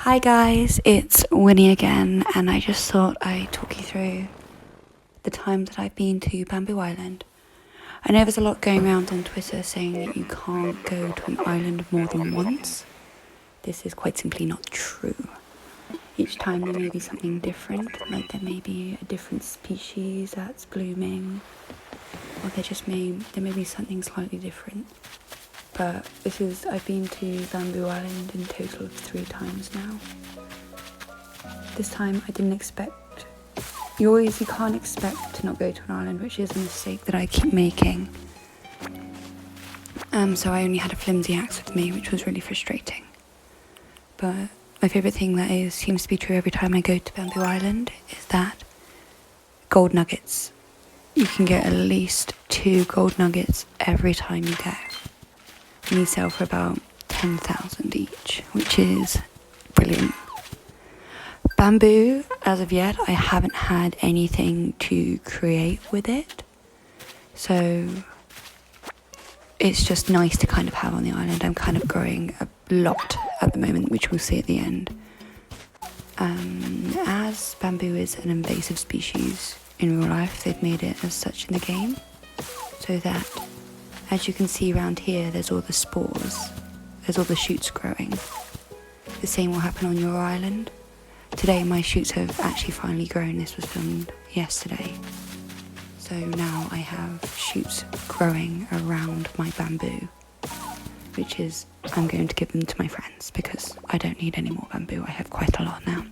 Hi guys, it's Winnie again, and I just thought I'd talk you through the time that I've been to Bamboo Island. I know there's a lot going around on Twitter saying that you can't go to an island more than once. This is quite simply not true. Each time there may be something different, like there may be a different species that's blooming, or there may be something slightly different. But I've been to Bamboo Island in total of 3 times now. This time I didn't expect, you can't expect to not go to an island, which is a mistake that I keep making. So I only had a flimsy axe with me, which was really frustrating. But my favourite thing that seems to be true every time I go to Bamboo Island is that gold nuggets. You can get at least 2 gold nuggets every time you go. And these sell for about 10,000 each, which is brilliant. Bamboo, as of yet, I haven't had anything to create with it. So it's just nice to kind of have on the island. I'm kind of growing a lot at the moment, which we'll see at the end. As bamboo is an invasive species in real life, they've made it as such in the game, so that, as you can see around here, there's all the spores, there's all the shoots growing. The same will happen on your island. Today my shoots have actually finally grown. This was filmed yesterday. So now I have shoots growing around my bamboo, which is, I'm going to give them to my friends because I don't need any more bamboo. I have quite a lot now.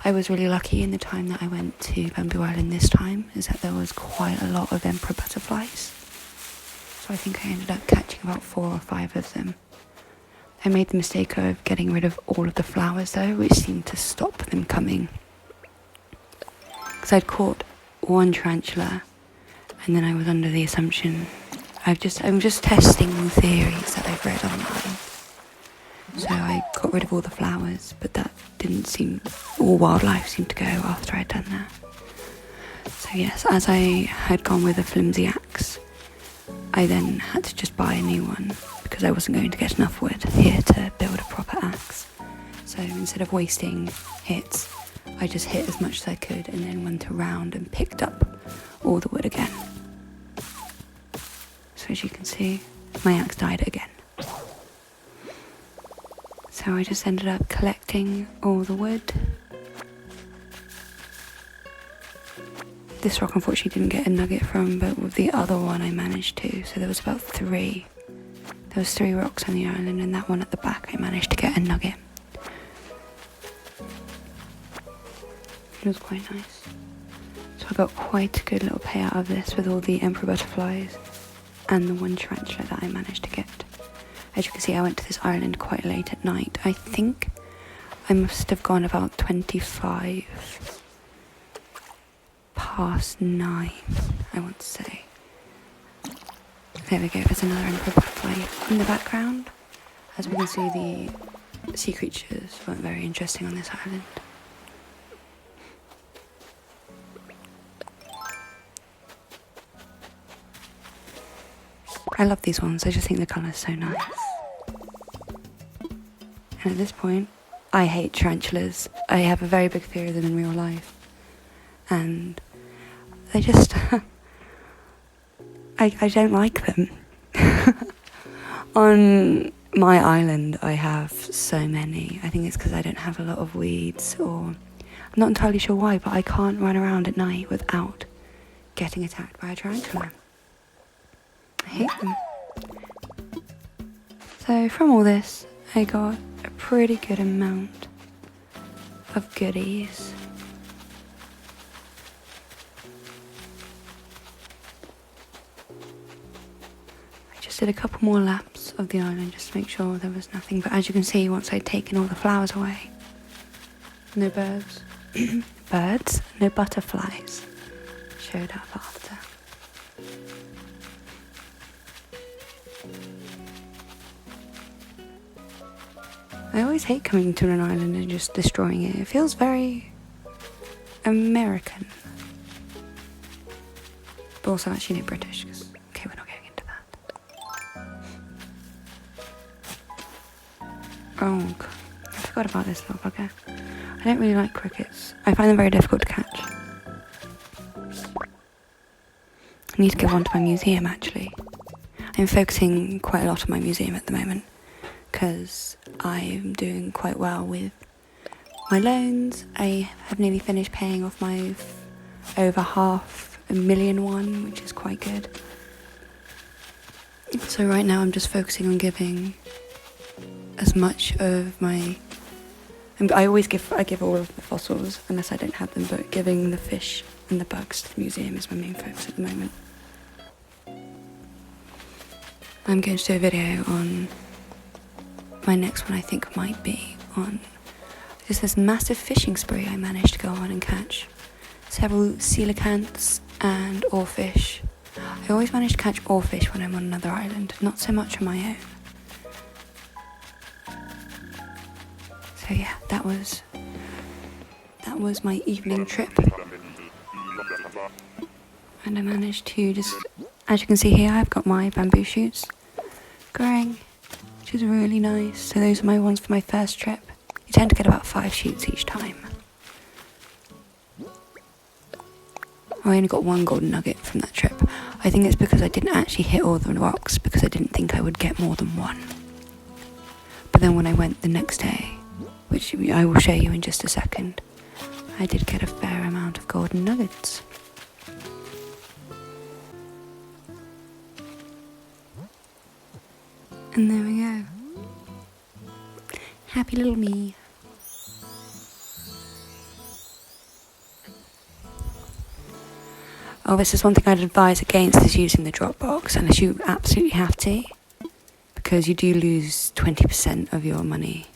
I was really lucky in the time that I went to Bamboo Island this time, is that there was quite a lot of emperor butterflies. So I think I ended up catching about 4 or 5 of them. I made the mistake of getting rid of all of the flowers though, which seemed to stop them coming. Because I'd caught 1 tarantula, and then I was under the assumption, I'm just testing the theories that I've read online. So I got rid of all the flowers, but that didn't seem, all wildlife seemed to go after I'd done that. So yes, as I had gone with a flimsy axe, I then had to just buy a new one because I wasn't going to get enough wood here to build a proper axe. So instead of wasting hits, I just hit as much as I could and then went around and picked up all the wood again. So as you can see, my axe died again. So I just ended up collecting all the wood. This rock unfortunately didn't get a nugget from, but with the other one I managed to. So there was about 3. There was 3 rocks on the island, and that one at the back I managed to get a nugget. It was quite nice. So I got quite a good little payout of this with all the emperor butterflies and the 1 tarantula that I managed to get. As you can see, I went to this island quite late at night. I think I must have gone about 25 past 9, I want to say. There we go, there's another emperor butterfly in the background. As we can see, the sea creatures weren't very interesting on this island. I love these ones, I just think the colour's so nice. And at this point, I hate tarantulas. I have a very big fear of them in real life. And they just, I don't like them. On my island, I have so many. I think it's because I don't have a lot of weeds, or I'm not entirely sure why, but I can't run around at night without getting attacked by a tarantula. I hate them. So from all this, I got a pretty good amount of goodies. Did a couple more laps of the island just to make sure there was nothing, but as you can see, once I'd taken all the flowers away, no birds, no butterflies showed up after. I always hate coming to an island and just destroying it. It feels very American, but also actually no British, because okay, we're not getting into that. Oh, God. forgot about this little bugger. I don't really like crickets. I find them very difficult to catch. I need to give one to my museum, actually. I'm focusing quite a lot on my museum at the moment because I'm doing quite well with my loans. I have nearly finished paying off my over $500,000 one, which is quite good. So right now I'm just focusing on giving as much of my... I give all of the fossils unless I don't have them, but giving the fish and the bugs to the museum is my main focus at the moment. I'm going to do a video on my next one. I think might be on just this massive fishing spree I managed to go on and catch several coelacanths and oarfish. I always manage to catch oarfish when I'm on another island, not so much on my own. So yeah, that was my evening trip. And I managed to just, as you can see here, I've got my bamboo shoots growing, which is really nice. So those are my ones for my first trip. You tend to get about 5 shoots each time. I only got 1 golden nugget from that trip. I think it's because I didn't actually hit all the rocks because I didn't think I would get more than 1. But then when I went the next day, which I will show you in just a second, I did get a fair amount of golden nuggets. And there we go. Happy little me. Oh, this is one thing I'd advise against, is using the drop box unless you absolutely have to, because you do lose 20% of your money.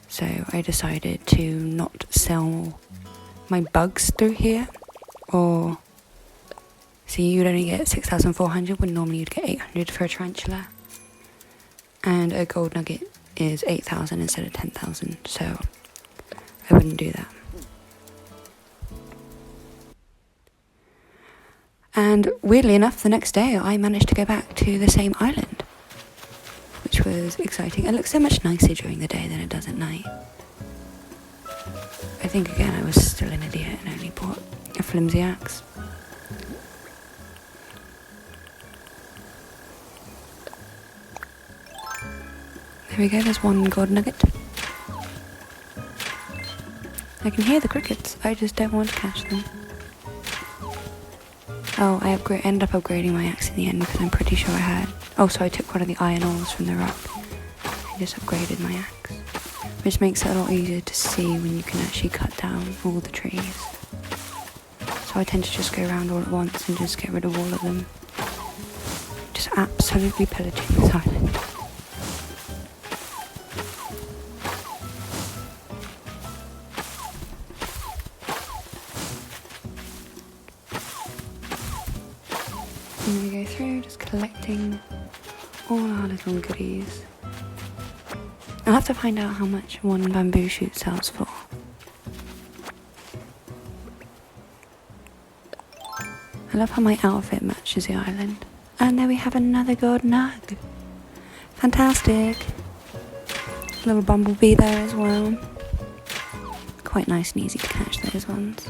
So I decided to not sell my bugs through here, or see, you'd only get 6,400 when normally you'd get 800 for a tarantula, and a gold nugget is 8,000 instead of 10,000, so I wouldn't do that. And weirdly enough, the next day I managed to go back to the same island, which was exciting. It looks so much nicer during the day than it does at night. I think again I was still an idiot and only bought a flimsy axe. There we go, there's 1 gold nugget. I can hear the crickets, I just don't want to catch them. Oh, I ended up upgrading my axe in the end because I'm pretty sure I had... Oh, so I took one of the iron ores from the rock and just upgraded my axe, which makes it a lot easier to see when you can actually cut down all the trees. So I tend to just go around all at once and just get rid of all of them. Just absolutely pillaging this island. And we go through just collecting all our little goodies. I'll have to find out how much 1 bamboo shoot sells for. I love how my outfit matches the island. And there we have another gold nug. Fantastic. Little bumblebee there as well. Quite nice and easy to catch those ones.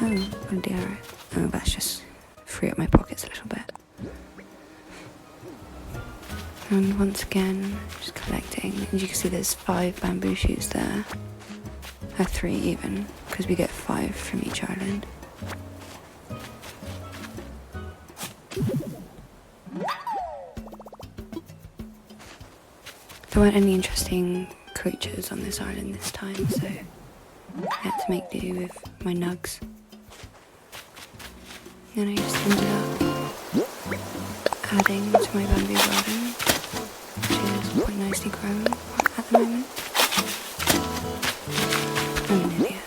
Oh, a dear. Oh, that's just free up my pockets a little bit. And once again, just collecting. And you can see there's 5 bamboo shoots there. 3 even, because we get 5 from each island. There weren't any interesting creatures on this island this time, so I had to make do with my nugs. Then I just ended up adding to my bamboo garden, which is quite nicely grown at the moment. I'm an idiot.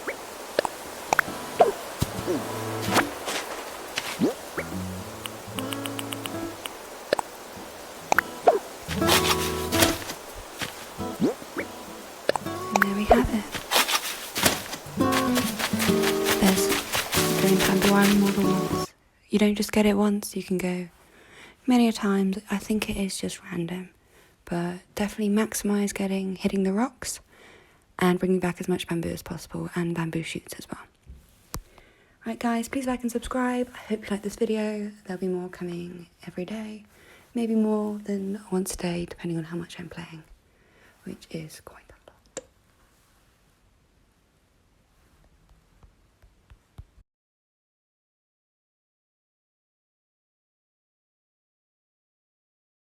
And there we have it. There's green bamboo iron more than once. You don't just get it once, you can go many a times. I think it is just random, but definitely maximise hitting the rocks and bringing back as much bamboo as possible, and bamboo shoots as well. Right guys, please like and subscribe. I hope you like this video. There'll be more coming every day, maybe more than once a day depending on how much I'm playing, which is quite